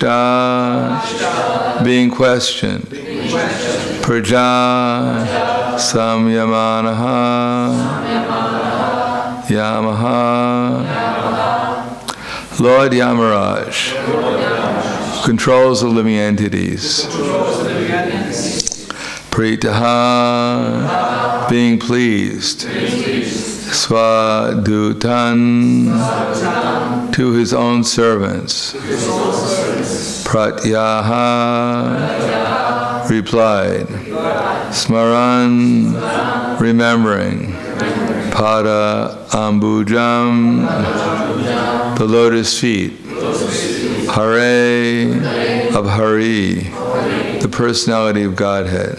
Prishta, being questioned. Praja, samyamanaha, yamaha. Lord Yamaraj controls the living entities. Pritaha, being pleased. Swadutan, to his own servants. Pratyaha, replied. Smaran, remembering. Pada ambujam, the lotus feet. Hare, of Hari, the personality of Godhead.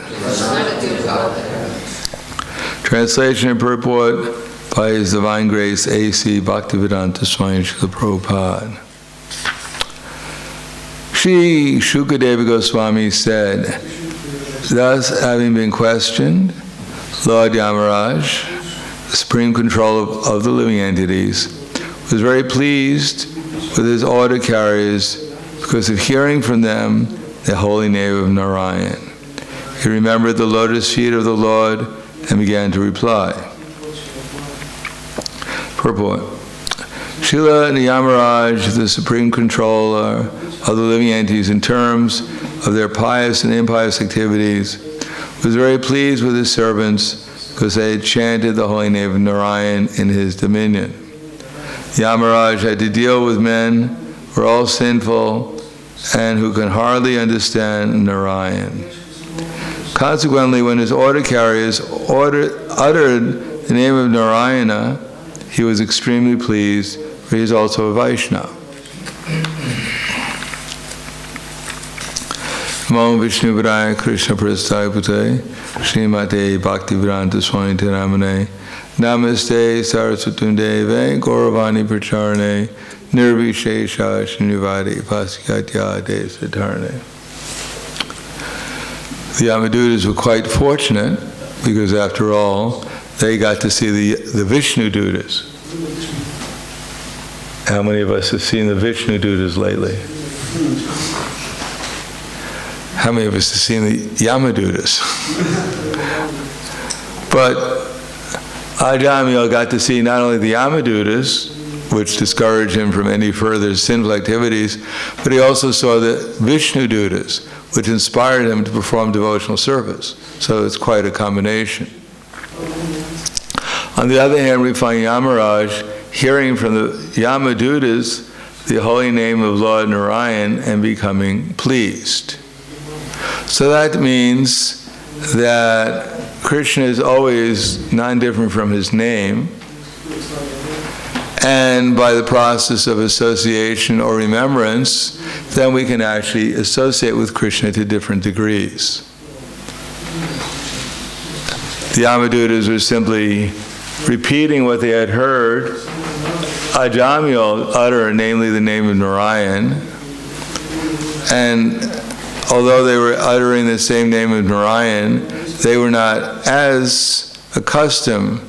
Translation and purport by His Divine Grace A.C. Bhaktivedanta Swami Srila Prabhupada. Shri Shukadeva Goswami said, thus having been questioned, Lord Yamaraj, the supreme controller of the living entities, was very pleased with his order carriers because of hearing from them the holy name of Narayan. He remembered the lotus feet of the Lord and began to reply. Purport. Srila Yamaraj, the supreme controller of the living entities in terms of their pious and impious activities, was very pleased with his servants because they had chanted the holy name of Narayan in his dominion. Yamaraj had to deal with men who are all sinful and who can hardly understand Narayan. Consequently, when his order carriers uttered the name of Narayana, he was extremely pleased, for he is also a Vaishnava. Namo Vishnu Padaya Krishna Prasthaya Pute Srimate Bhaktivedanta Swami Tiramane Namaste Saraswatam Deve Gauravani Pracharane Nirvishesha Srinivadi Pasyatya Desatarne. The Yamadutas were quite fortunate because, after all, they got to see the Vishnu Dutas. How many of us have seen the Vishnu Dutas lately? How many of us have seen the Yamadutas? But Ajamil got to see not only the Yamadutas, which discouraged him from any further sinful activities, but he also saw the Vishnu Dutas, which inspired him to perform devotional service. So it's quite a combination. On the other hand, we find Yamaraj hearing from the Yamadutas the holy name of Lord Narayan and becoming pleased. So that means that Krishna is always non-different from his name, and by the process of association or remembrance, then we can actually associate with Krishna to different degrees. The Yamadutas were simply repeating what they had heard Ajamil utter, namely the name of Narayan, and although they were uttering the same name of Narayan, they were not as accustomed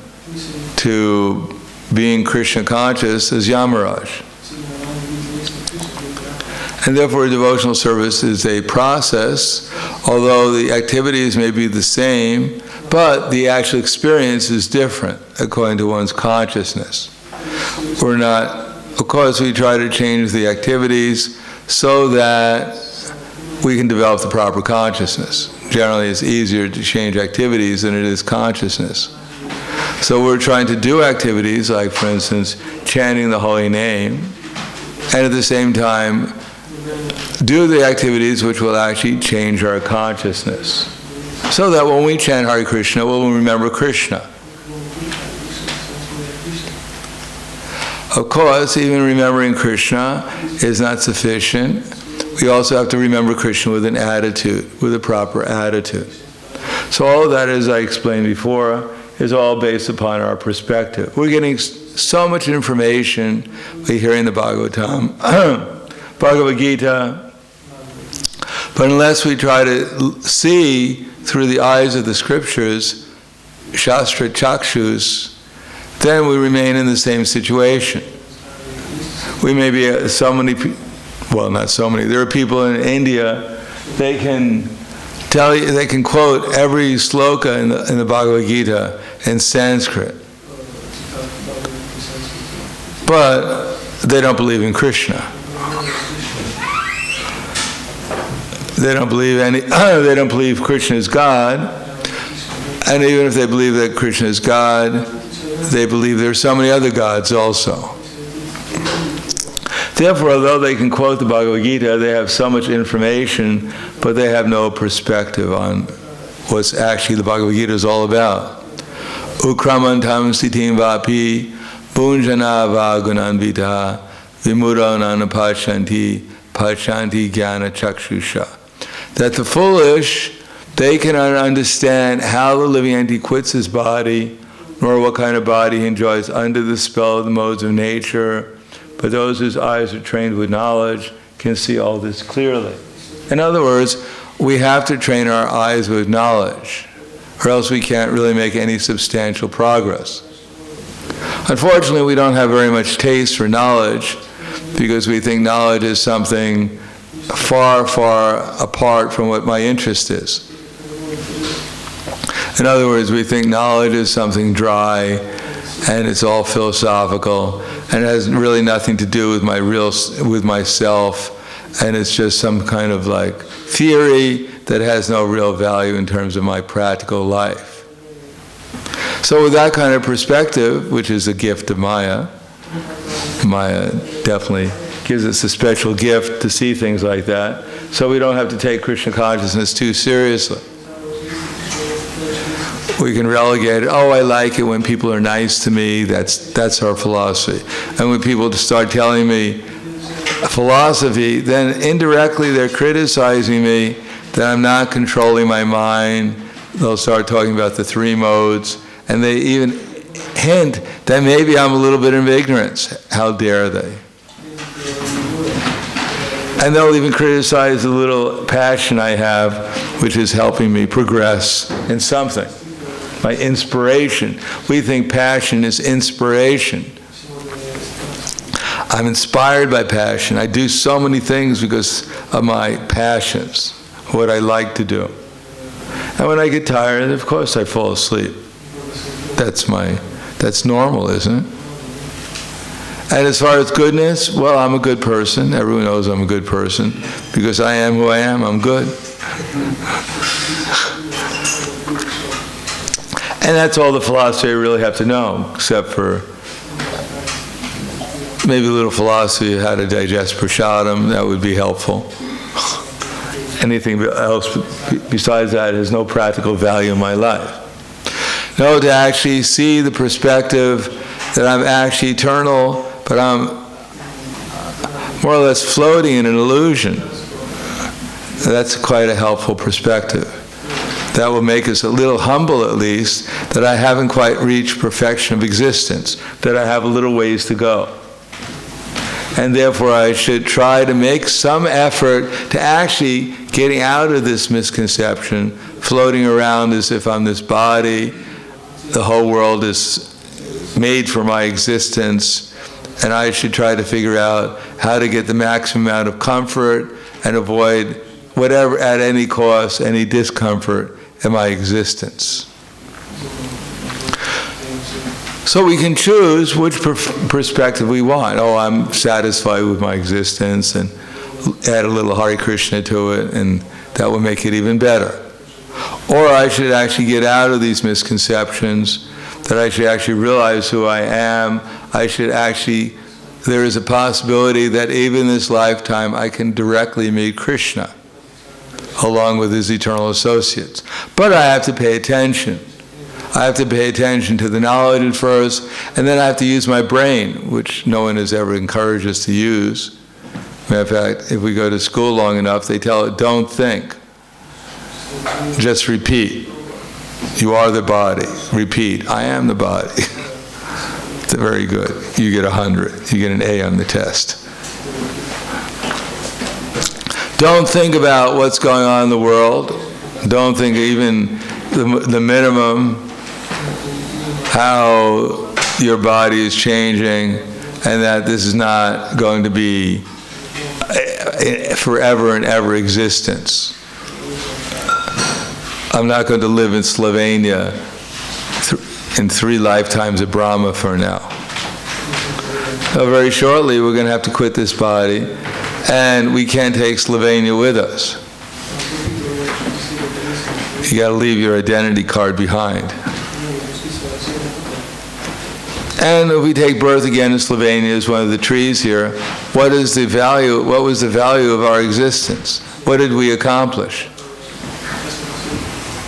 to being Krishna conscious as Yamaraj. And therefore devotional service is a process, although the activities may be the same, but the actual experience is different according to one's consciousness. We're not, of course we try to change the activities so that we can develop the proper consciousness. Generally it's easier to change activities than it is consciousness. So we're trying to do activities like, for instance, chanting the holy name, and at the same time do the activities which will actually change our consciousness. So that when we chant Hare Krishna, we'll remember Krishna. Of course, even remembering Krishna is not sufficient. We also have to remember Krishna with an attitude, with a proper attitude. So all of that, as I explained before, is all based upon our perspective. We're getting so much information by hearing the Bhagavatam, Bhagavad Gita, but unless we try to see through the eyes of the scriptures, Shastra Chakshus, then we remain in the same situation. We may be well, not so many. There are people in India, they can tell you, they can quote every sloka in the Bhagavad Gita in Sanskrit. But they don't believe in Krishna. They don't believe they don't believe Krishna is God. And even if they believe that Krishna is God, they believe there are so many other gods also. Therefore, although they can quote the Bhagavad Gita, they have so much information, but they have no perspective on what's actually the Bhagavad Gita is all about. Ukramantam sitim vapi bunjana vagunanvita vimuro nanapashanti pashanti jnana chakshusha. That the foolish, they cannot understand how the living entity quits his body, nor what kind of body he enjoys under the spell of the modes of nature. But those whose eyes are trained with knowledge can see all this clearly. In other words, we have to train our eyes with knowledge, or else we can't really make any substantial progress. Unfortunately, we don't have very much taste for knowledge, because we think knowledge is something far, far apart from what my interest is. In other words, we think knowledge is something dry, and it's all philosophical, and it has really nothing to do with myself, and it's just some kind of like theory that has no real value in terms of my practical life. So with that kind of perspective, which is a gift of Maya, Maya definitely gives us a special gift to see things like that, so we don't have to take Krishna consciousness too seriously. We can relegate it, oh, I like it when people are nice to me, that's our philosophy. And when people start telling me philosophy, then indirectly they're criticizing me that I'm not controlling my mind. They'll start talking about the three modes, and they even hint that maybe I'm a little bit of ignorance. How dare they? And they'll even criticize the little passion I have, which is helping me progress in something. My inspiration. We think passion is inspiration. I'm inspired by passion. I do so many things because of my passions, what I like to do. And when I get tired, of course I fall asleep. That's normal, isn't it? And as far as goodness, well, I'm a good person. Everyone knows I'm a good person. Because I am who I am, I'm good. And that's all the philosophy I really have to know, except for maybe a little philosophy of how to digest prasadam. That would be helpful. Anything else besides that has no practical value in my life. No, to actually see the perspective that I'm actually eternal, but I'm more or less floating in an illusion. That's quite a helpful perspective. That will make us a little humble, at least, that I haven't quite reached perfection of existence, that I have a little ways to go. And therefore I should try to make some effort to actually getting out of this misconception, floating around as if I'm this body, the whole world is made for my existence, and I should try to figure out how to get the maximum amount of comfort and avoid whatever, at any cost, any discomfort in my existence. So we can choose which perspective we want. Oh, I'm satisfied with my existence, and add a little Hare Krishna to it, and that will make it even better. Or I should actually get out of these misconceptions, that I should actually realize who I am. There is a possibility that even in this lifetime I can directly meet Krishna, along with his eternal associates. But I have to pay attention. I have to pay attention to the knowledge at first, and then I have to use my brain, which no one has ever encouraged us to use. Matter of fact, if we go to school long enough, they tell it, don't think. Just repeat. You are the body. Repeat. I am the body. It's very good. You get 100. You get an A on the test. Don't think about what's going on in the world. Don't think even the minimum, how your body is changing, and that this is not going to be forever and ever existence. I'm not going to live in Slovenia in 3 lifetimes of Brahma for now. So very shortly we're going to have to quit this body, and we can't take Slovenia with us. You got to leave your identity card behind. And if we take birth again in Slovenia as one of the trees here, what is the value? What was the value of our existence? What did we accomplish?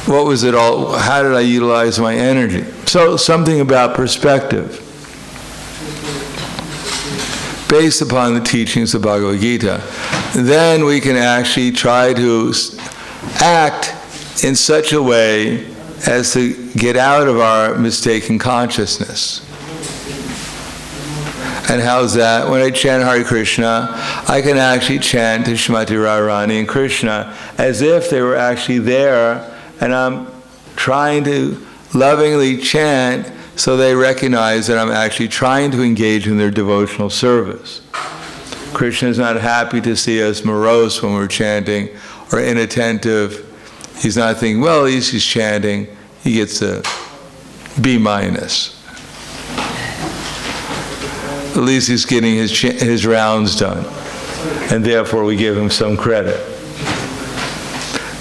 What was it all? How did I utilize my energy? So something about perspective. Based upon the teachings of Bhagavad Gita, then we can actually try to act in such a way as to get out of our mistaken consciousness. And how's that? When I chant Hare Krishna, I can actually chant to Shrimati Radharani and Krishna as if they were actually there, and I'm trying to lovingly chant so they recognize that I'm actually trying to engage in their devotional service. Krishna is not happy to see us morose when we're chanting or inattentive. He's not thinking, well, at least he's chanting. He gets a B-. At least he's getting his rounds done, and therefore we give him some credit.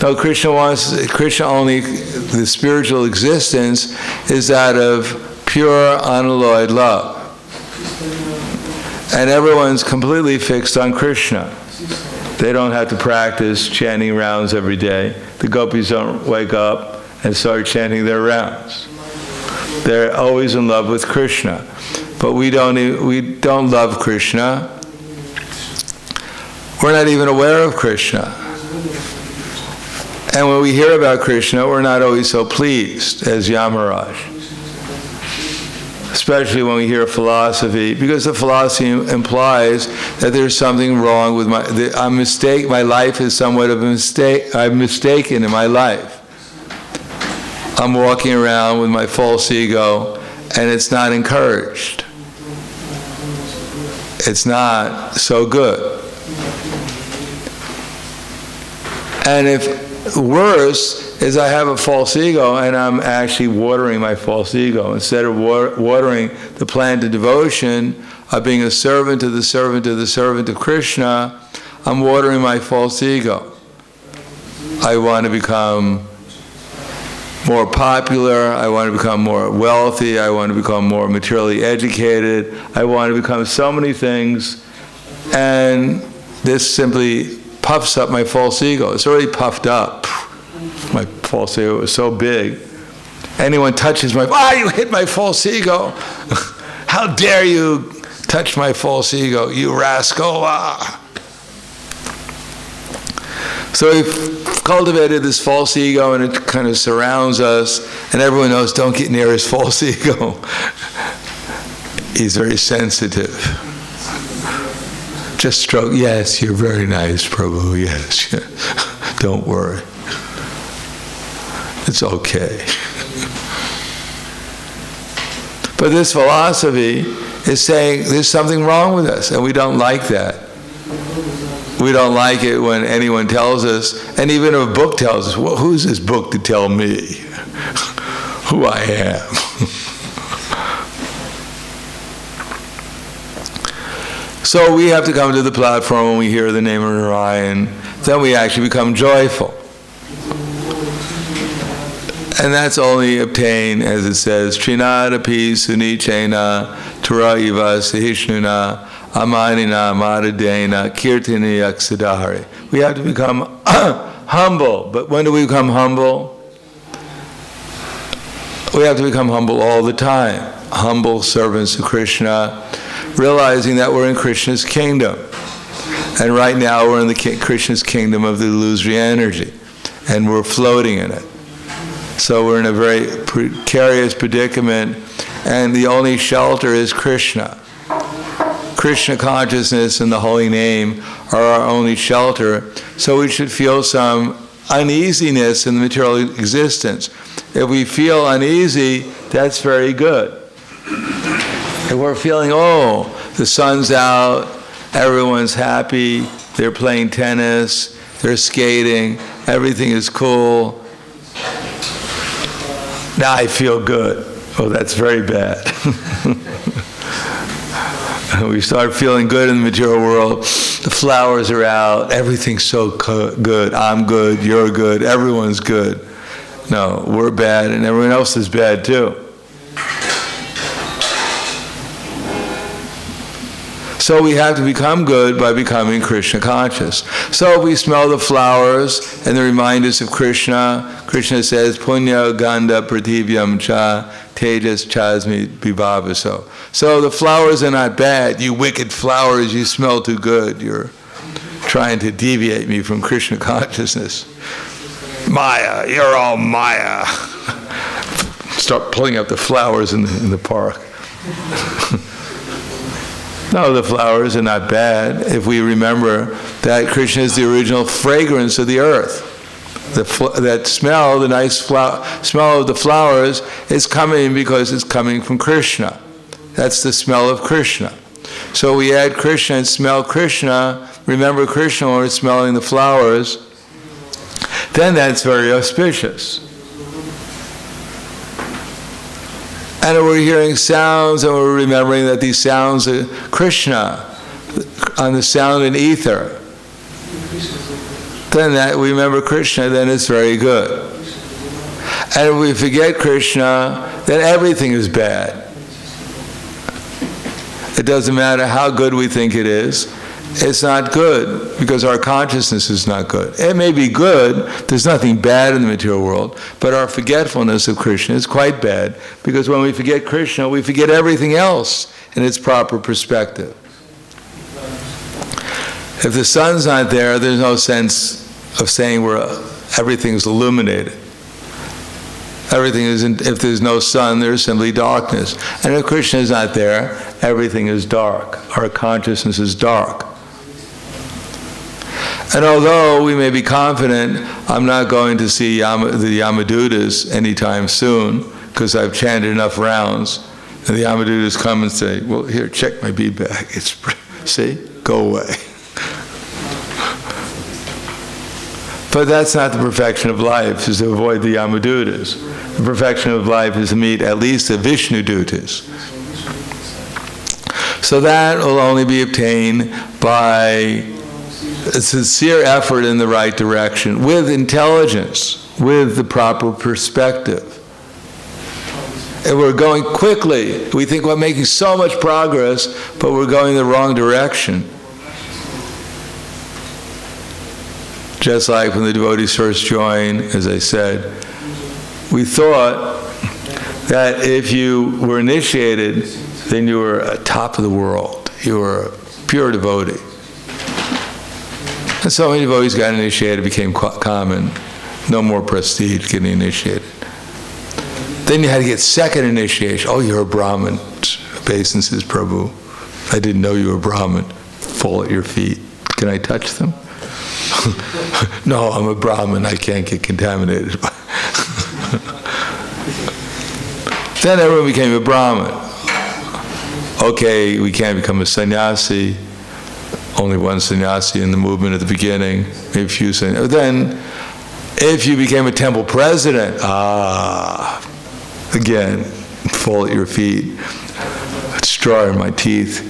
No, Krishna only, the spiritual existence is that of pure, unalloyed love. And everyone's completely fixed on Krishna. They don't have to practice chanting rounds every day. The gopis don't wake up and start chanting their rounds. They're always in love with Krishna. But we don't love Krishna. We're not even aware of Krishna. And when we hear about Krishna, we're not always so pleased as Yamaraj. Especially when we hear philosophy, because the philosophy implies that there's something wrong with my life is somewhat of a mistake. I'm mistaken in my life. I'm walking around with my false ego, and it's not encouraged. It's not so good. And if worse is I have a false ego and I'm actually watering my false ego. Instead of watering the plant of devotion, of being a servant to the servant to the servant of Krishna, I'm watering my false ego. I want to become more popular, I want to become more wealthy, I want to become more materially educated, I want to become so many things, and this simply puffs up my false ego. It's already puffed up. My false ego is so big. Anyone touches my, you hit my false ego. How dare you touch my false ego, you rascal. So we've cultivated this false ego, and it kind of surrounds us, and everyone knows, don't get near his false ego. He's very sensitive. Just stroke, yes, you're very nice, Prabhu, yes. Don't worry. It's okay. But this philosophy is saying there's something wrong with us, and we don't like that. We don't like it when anyone tells us, and even if a book tells us, well, who's this book to tell me who I am? So we have to come to the platform when we hear the name of Narayan, then we actually become joyful. And that's only obtained, as it says, Trinadapi Sunichena Turaiva Sahishnuna Amanina Maradena Kirtini Yaksadhari. We have to become humble. But when do we become humble? We have to become humble all the time. Humble servants of Krishna, realizing that we're in Krishna's kingdom. And right now we're in the Krishna's kingdom of the illusory energy. And we're floating in it. So we're in a very precarious predicament. And the only shelter is Krishna. Krishna consciousness and the holy name are our only shelter, so we should feel some uneasiness in the material existence. If we feel uneasy, that's very good. If we're feeling, the sun's out, everyone's happy, they're playing tennis, they're skating, everything is cool. Now I feel good. Oh, that's very bad. We start feeling good in the material world. The flowers are out. Everything's so good. I'm good. You're good. Everyone's good. No, we're bad, and everyone else is bad too. So we have to become good by becoming Krishna conscious. So we smell the flowers and they remind us of Krishna. Krishna says, Punya Gandha Prathivyam Cha Tejas Chasmi Vibhavaso. So the flowers are not bad. You wicked flowers, you smell too good. You're trying to deviate me from Krishna consciousness. Maya, you're all Maya. Start pulling up the flowers in the park. No, the flowers are not bad if we remember that Krishna is the original fragrance of the earth. That smell, the nice smell of the flowers, is coming because it's coming from Krishna. That's the smell of Krishna. So we add Krishna and smell Krishna, remember Krishna when we're smelling the flowers, then that's very auspicious. And we're hearing sounds and we're remembering that these sounds are Krishna, on the sound and ether. Then that we remember Krishna, then it's very good. And if we forget Krishna, then everything is bad. It doesn't matter how good we think it is. It's not good because our consciousness is not good. It may be good, there's nothing bad in the material world, but our forgetfulness of Krishna is quite bad because when we forget Krishna, we forget everything else in its proper perspective. If the sun's not there, there's no sense of saying everything's illuminated. Everything isn't, if there's no sun, there's simply darkness. And if Krishna is not there, everything is dark. Our consciousness is dark. And although we may be confident, I'm not going to see the Yamadutas anytime soon, because I've chanted enough rounds, and the Yamadutas come and say, well, here, check my bead bag. See? Go away. But that's not the perfection of life, is to avoid the Yamadutas. The perfection of life is to meet at least the Vishnudutas. So that will only be obtained by a sincere effort in the right direction, with intelligence, with the proper perspective. And we're going quickly. We think we're making so much progress, but we're going the wrong direction. Just like when the devotees first joined, as I said, we thought that if you were initiated, then you were at top of the world. You were a pure devotee. And so many devotees got initiated, became common. No more prestige getting initiated. Then you had to get second initiation. Oh, you're a Brahmin. Obeisances, Prabhu. I didn't know you were a Brahmin. Fall at your feet. Can I touch them? No, I'm a Brahmin. I can't get contaminated. Then everyone became a Brahmin. Okay, we can't become a sannyasi. Only one sannyasi in the movement at the beginning, maybe a few sannyasis. Then, if you became a temple president, again, fall at your feet, a straw in my teeth,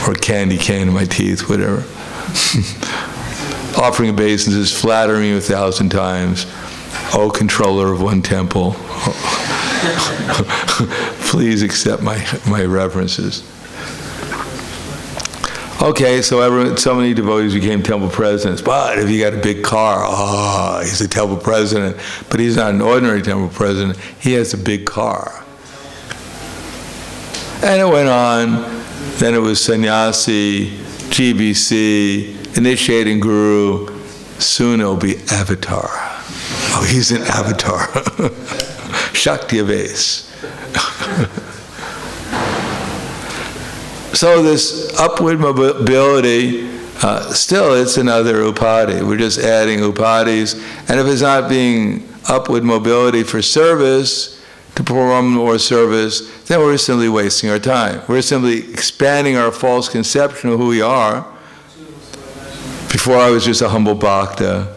or a candy cane in my teeth, whatever. Offering obeisances, flattering you 1,000 times. Oh, controller of one temple, please accept my reverences. Okay, so many devotees became temple presidents. But if you got a big car, he's a temple president. But he's not an ordinary temple president. He has a big car. And it went on. Then it was sannyasi, GBC, initiating guru. Soon it'll be avatar. Oh, he's an avatar. Shakti Avase. So this upward mobility, still it's another upadhi. We're just adding upadhis. And if it's not being upward mobility for service, to perform more service, then we're simply wasting our time. We're simply expanding our false conception of who we are Before I was just a humble bhakta,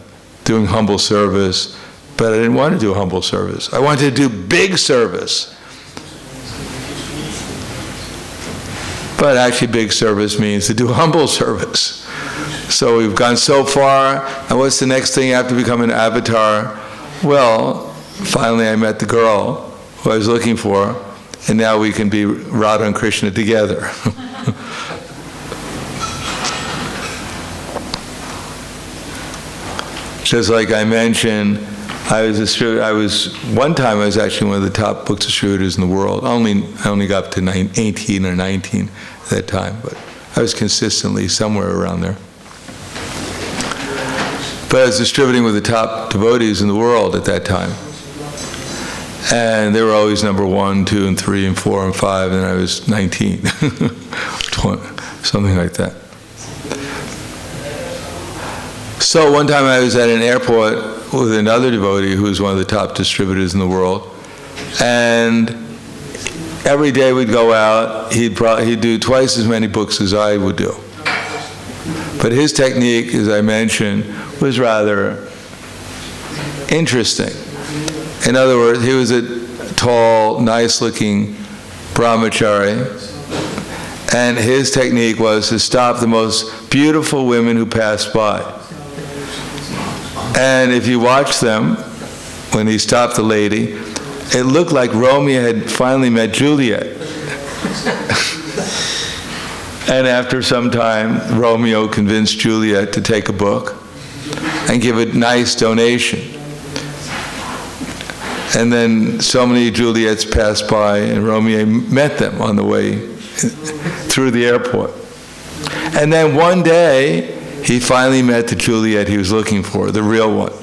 doing humble service, but I didn't want to do humble service. I wanted to do big service. But actually big service means to do humble service. So we've gone so far, and what's the next thing after becoming an avatar? Well, finally I met the girl who I was looking for, and now we can be Radha and Krishna together. Just like I mentioned, one time I was actually one of the top book distributors in the world. I only got up to 18 or 19 at that time, but I was consistently somewhere around there. But I was distributing with the top devotees in the world at that time. And they were always number 1, 2, and 3, and 4, and 5, and I was 19. 20, something like that. So one time I was at an airport with another devotee who was one of the top distributors in the world, and every day we'd go out, he'd do twice as many books as I would do. But his technique, as I mentioned, was rather interesting. In other words, he was a tall, nice-looking brahmachari, and his technique was to stop the most beautiful women who passed by. And if you watch them, when he stopped the lady, it looked like Romeo had finally met Juliet. And after some time, Romeo convinced Juliet to take a book and give a nice donation. And then so many Juliets passed by, and Romeo met them on the way through the airport. And then one day, he finally met the Juliet he was looking for, the real one.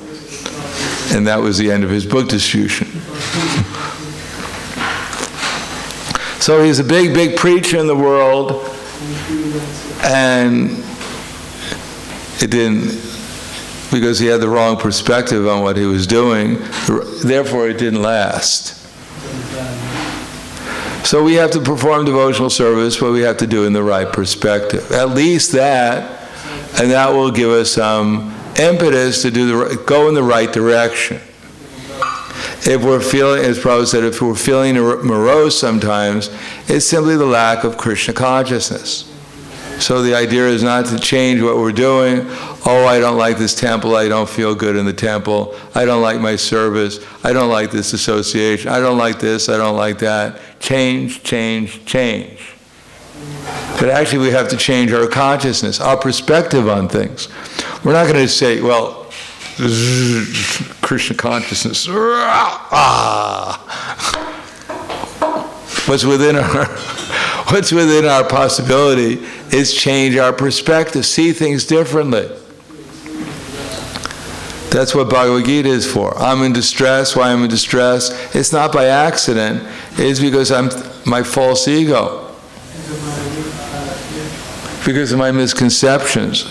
And that was the end of his book distribution. So he's a big, big preacher in the world, and it didn't, because he had the wrong perspective on what he was doing, therefore it didn't last. So we have to perform devotional service, but we have to do it in the right perspective. At least that, and that will give us some impetus to go in the right direction. If we're feeling, as Prabhupada said, if we're feeling morose sometimes, it's simply the lack of Krishna consciousness. So the idea is not to change what we're doing. Oh, I don't like this temple, I don't feel good in the temple, I don't like my service, I don't like this association, I don't like this, I don't like that. Change, change, change. But actually we have to change our consciousness, our perspective on things. We're not going to say, well, Krishna consciousness, what's within our possibility is change our perspective, see things differently. That's what Bhagavad Gita is for. I'm in distress. Why I'm in distress? It's not by accident. It's because I'm my false ego. Because of my misconceptions.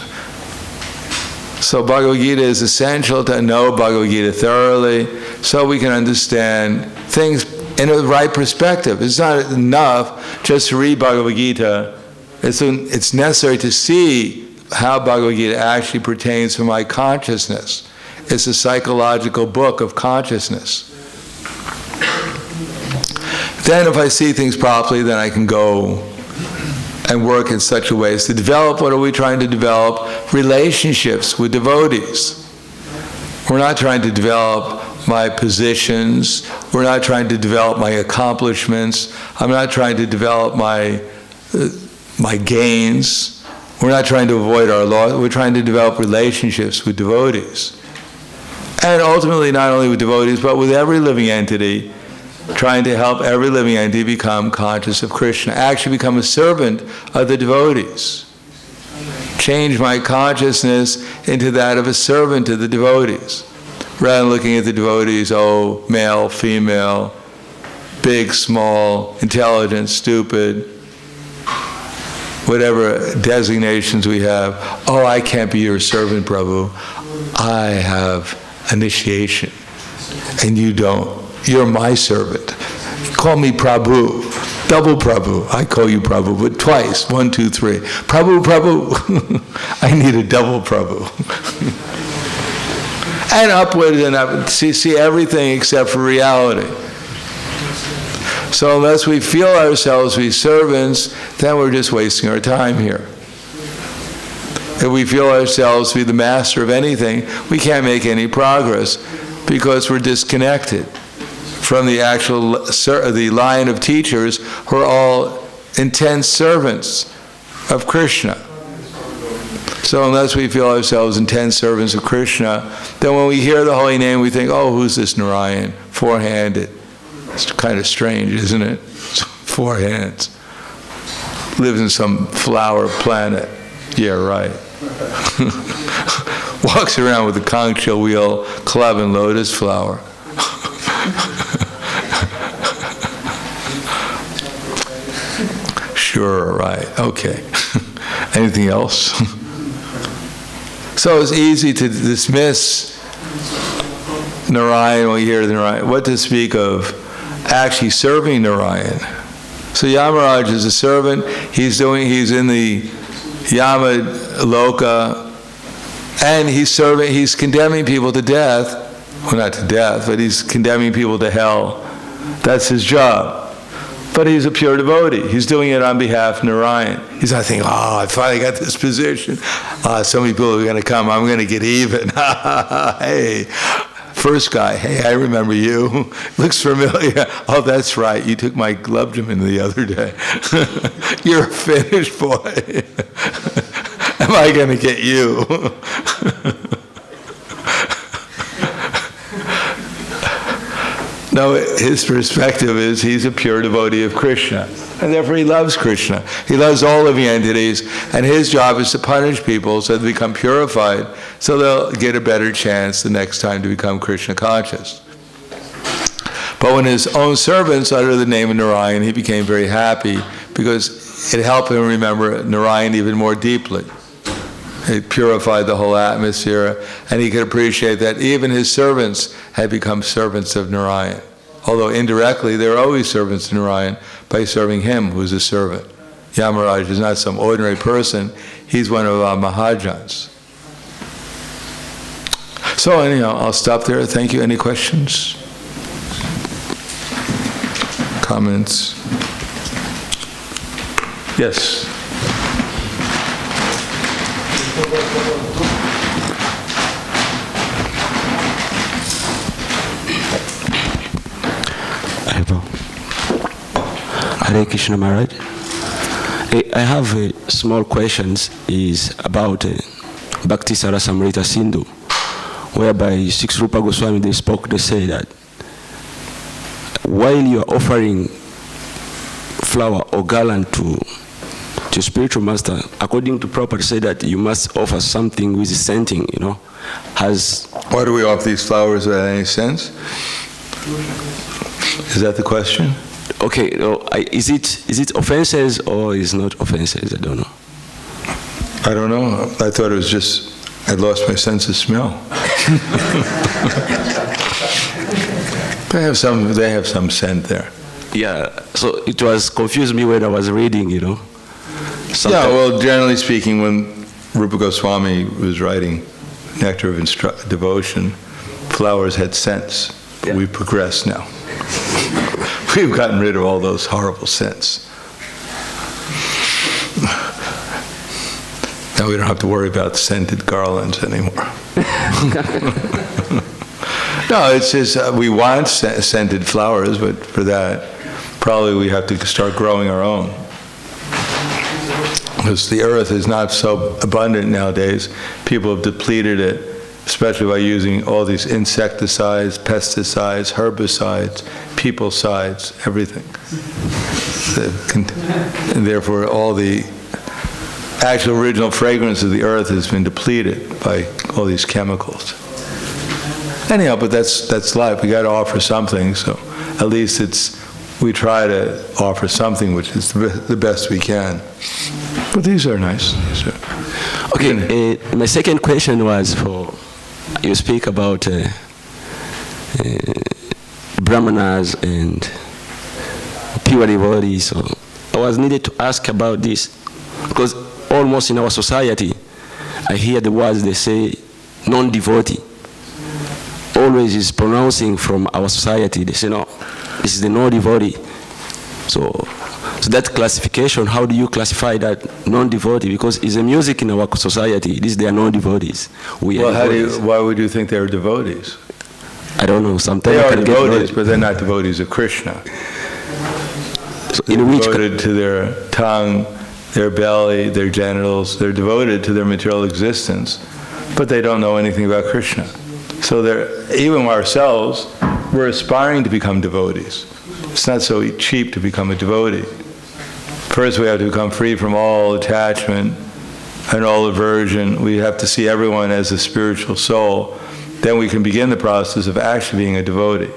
So Bhagavad Gita is essential to know Bhagavad Gita thoroughly so we can understand things in a right perspective. It's not enough just to read Bhagavad Gita. It's necessary to see how Bhagavad Gita actually pertains to my consciousness. It's a psychological book of consciousness. Then if I see things properly, then I can go and work in such a way as to develop, what are we trying to develop? Relationships with devotees. We're not trying to develop my positions. We're not trying to develop my accomplishments. I'm not trying to develop my gains. We're not trying to avoid our loss. We're trying to develop relationships with devotees. And ultimately, not only with devotees, but with every living entity, trying to help every living entity become conscious of Krishna, actually become a servant of the devotees. Change my consciousness into that of a servant to the devotees. Rather than looking at the devotees, oh, male, female, big, small, intelligent, stupid, whatever designations we have. Oh, I can't be your servant, Prabhu. I have initiation, and you don't. You're my servant. Call me Prabhu. double Prabhu. I call you Prabhu, but twice. 1, 2, 3. Prabhu, Prabhu. I need a double Prabhu. And upwards and up. See everything except for reality. So unless we feel ourselves be servants, then we're just wasting our time here. If we feel ourselves to be the master of anything, we can't make any progress because we're disconnected from the the line of teachers who are all intense servants of Krishna. So unless we feel ourselves intense servants of Krishna, then when we hear the holy name, we think, oh, who's this Narayan? Four-handed. It's kind of strange, isn't it? 4 hands. Lives in some flower planet. Yeah, right. Walks around with a conch shell wheel, club, and lotus flower. Sure, right. Okay. Anything else? So it's easy to dismiss Narayan when you hear the Narayan. What to speak of actually serving Narayan? So Yamaraj is a servant. He's in the Yama Loka, and he's condemning people to death. Well, not to death, but he's condemning people to hell. That's his job. But he's a pure devotee. He's doing it on behalf of Narayan. He's not thinking, oh, I finally got this position. So many people are going to come. I'm going to get even. Hey, first guy. Hey, I remember you. Looks familiar. Oh, that's right. You took my glove in the other day. You're a finished boy. Am I going to get you? No, his perspective is he's a pure devotee of Krishna, and therefore he loves Krishna. He loves all living entities, and his job is to punish people so they become purified, so they'll get a better chance the next time to become Krishna conscious. But when his own servants uttered the name of Narayan, he became very happy because it helped him remember Narayan even more deeply. It purified the whole atmosphere, and he could appreciate that even his servants had become servants of Narayan. Although indirectly, they were always servants of Narayan by serving him, who is a servant. Yamaraj is not some ordinary person. He's one of our Mahajans. So anyhow, I'll stop there. Thank you. Any questions? Comments? Yes. Hare Krishna Maharaj. I have a small questions is about Bhakti Sarasamrita Sindhu, whereby Six Rupa Goswami they say that while you are offering flower or garland to spiritual master, according to Prabhupada, say that you must offer something with scenting, Why do we offer these flowers without any sense? Is that the question? Okay, is it offenses or is not offenses? I don't know. I don't know. I thought it was just I'd lost my sense of smell. They have some scent there. Yeah, so it was confused me when I was reading, Sometimes. Yeah, well, generally speaking, when Rupa Goswami was writing Nectar of Devotion, flowers had scents. Yeah. We've progressed now. We've gotten rid of all those horrible scents. Now we don't have to worry about scented garlands anymore. No, it's just we want scented flowers, but for that, probably we have to start growing our own. Because the earth is not so abundant nowadays. People have depleted it, especially by using all these insecticides, pesticides, herbicides, peoplecides, everything. And therefore all the actual original fragrance of the earth has been depleted by all these chemicals. Anyhow, but that's life. We got to offer something, so at least we try to offer something which is the best we can. But these are nice. Okay, my second question was you speak about Brahmanas and pure devotee. So I was needed to ask about this, because almost in our society, I hear the words they say, non-devotee. Always is pronouncing from our society. They say, no, this is the non-devotee. So that classification, how do you classify that non-devotee? Because it's a music in our society. These they are non-devotees. Why would you think they're devotees? I don't know. Sometimes they are devotees, but they're not devotees of Krishna. So they're devoted to their tongue, their belly, their genitals. They're devoted to their material existence, but they don't know anything about Krishna. So even ourselves, we're aspiring to become devotees. It's not so cheap to become a devotee. First, we have to become free from all attachment and all aversion. We have to see everyone as a spiritual soul. Then we can begin the process of actually being a devotee.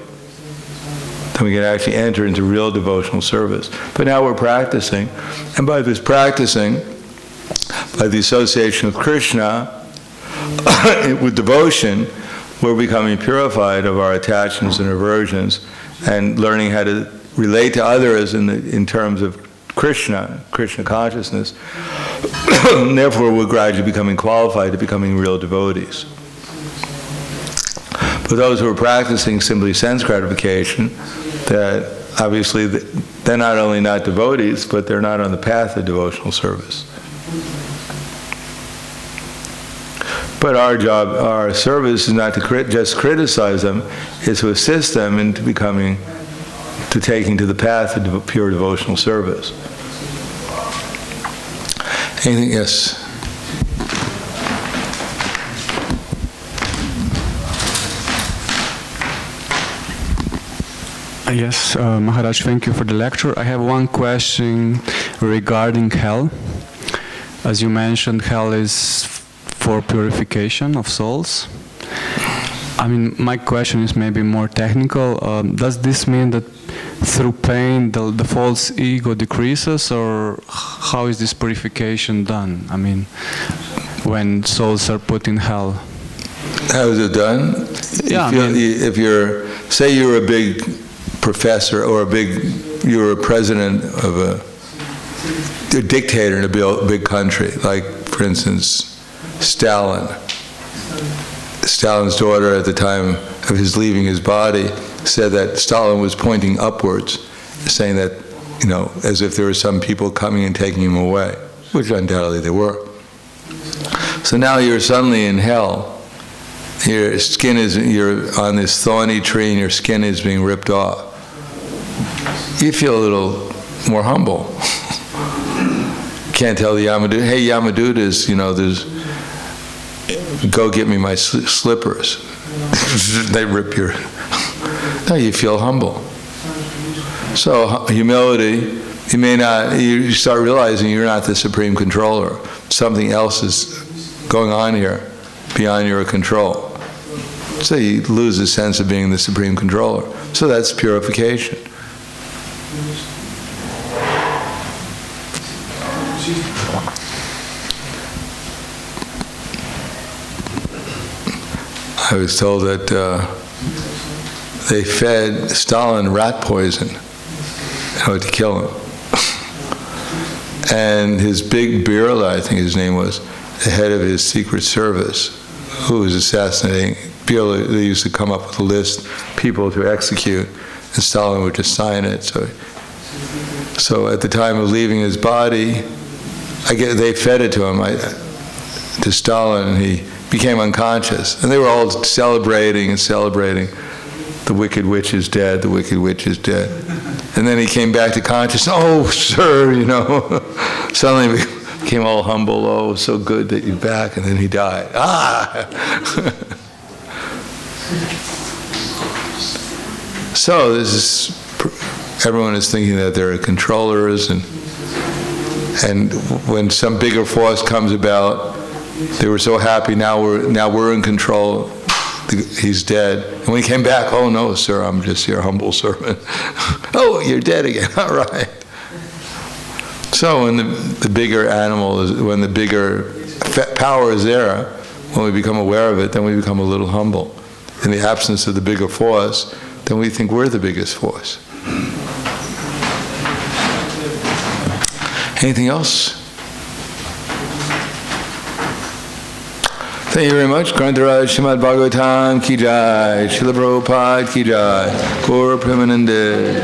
Then we can actually enter into real devotional service. But now we're practicing, and by this practicing, by the association with Krishna, with devotion, we're becoming purified of our attachments and aversions, and learning how to relate to others in terms of Krishna consciousness. And therefore, we're gradually becoming qualified to becoming real devotees. For those who are practicing simply sense gratification, that obviously they're not only not devotees, but they're not on the path of devotional service. But our job, our service is not to just criticize them, is to assist them into taking to the path of pure devotional service. Anything? Yes? Yes, Maharaj, thank you for the lecture. I have one question regarding hell. As you mentioned, hell is for purification of souls. I mean, my question is maybe more technical. Does this mean that through pain the false ego decreases, or how is this purification done? I mean, when souls are put in hell. How is it done? Yeah, if say you're a big professor or you're a president of a dictator in a big country, like for instance Stalin. Stalin's daughter at the time of his leaving his body said that Stalin was pointing upwards, saying that, as if there were some people coming and taking him away, which undoubtedly there were. So now you're suddenly in hell. You're on this thorny tree and your skin is being ripped off. You feel a little more humble. Can't tell the Yamaduta, hey Yamadutas, go get me my slippers. They rip your... No, you feel humble. So humility, you start realizing you're not the supreme controller. Something else is going on here beyond your control. So you lose the sense of being the supreme controller. So that's purification. I was told that they fed Stalin rat poison to kill him. And his big Birla, I think his name was, the head of his secret service, who was assassinating. Birla, they used to come up with a list of people to execute, and Stalin would just sign it. So at the time of leaving his body, they fed it to him, to Stalin, and he became unconscious. And they were all celebrating. The wicked witch is dead, the wicked witch is dead. And then he came back to consciousness. Oh, sir, Suddenly he became all humble. Oh, so good that you're back. And then he died. So everyone is thinking that they're controllers, and when some bigger force comes about, they were so happy. Now we're in control. He's dead. And when he came back, oh no, sir, I'm just your humble servant. Oh, you're dead again. All right. So when the bigger animal when the bigger power is there, when we become aware of it, then we become a little humble. In the absence of the bigger force, then we think we're the biggest force. Anything else? Thank you very much. Grantaraj Srimad Bhagavatam ki jai, Srila Prabhupada ki jai, Gaur Premanande.